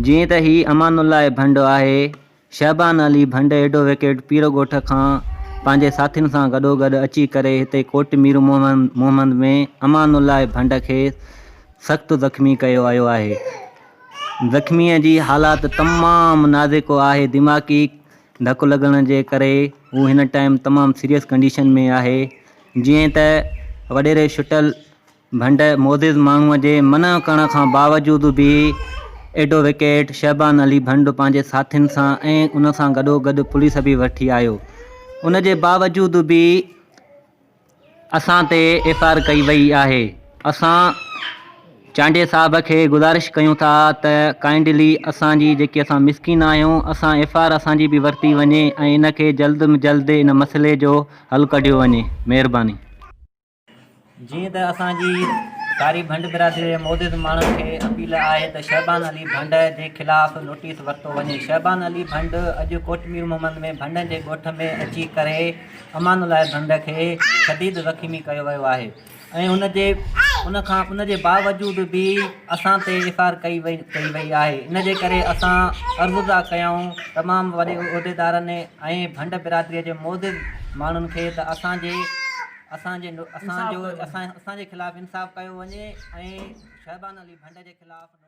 जीअं त ही अमानुल्लाह भंड आहे। शहबान अली भंड एडो विकेट पीरो ॻोठ खां पंहिंजे साथियुनि सां गॾोगॾु अची करे हिते कोट मीर मोहम्मद में अमानुल्लाह भंड खे सख़्तु ज़ख़्मी कयो वियो आहे। ज़ख़्मीअ जी हालात तमामु नाज़ुक आहे। दिमाग़ी धकु लॻण जे करे हू हिन टाइम तमामु सीरियस कंडीशन में आहे। जीअं त वॾेरे छुटल भंड मोज़िज़ माण्हूअ जे मना करण खां बावजूद बि एडो विकेट शहबान अली भंड पंहिंजे साथियुनि सां ऐं उन सां गॾोगॾु पुलिस बि वठी आयो। उन जे बावजूद बि असां ते एफ आई आर कई वई आहे। असां चांडे साहब खे गुज़ारिश कयूं था त काइंडली असांजी जेकी असां मिसकिन आहियूं असां एफ आई आर असांजी बि वरिती वञे ऐं इन खे जल्द में जल्द इन मसइले जो हल कढियो वञे। महिरबानी। जीअं त असांजी सारी भंड बिरादरी जे मोज़िज़ माण्हुनि खे अपील आहे त शहबान अली भंड जे ख़िलाफ़ु नोटिस वरितो वञे। शहबान अली भंड अॼु कोट मीर मोहम्मद में भंडनि जे ॻोठ में अची करे अमानुल्लाह भंड खे शदीद ज़ख़्मी कयो वियो आहे ऐं उन जे बावजूद बि असां ते एफ आई आर कई वई आहे। इन जे करे असां अर्ज़ु था कयूं तमामु वॾे उहिदेदारनि ऐं भंड बिरादरीअ जे मोज़िज़ माण्हुनि खे त असांजे ख़िलाफ़ु इंसाफ़ कयो वञे ऐं शहबान अली भंड जे ख़िलाफ़ु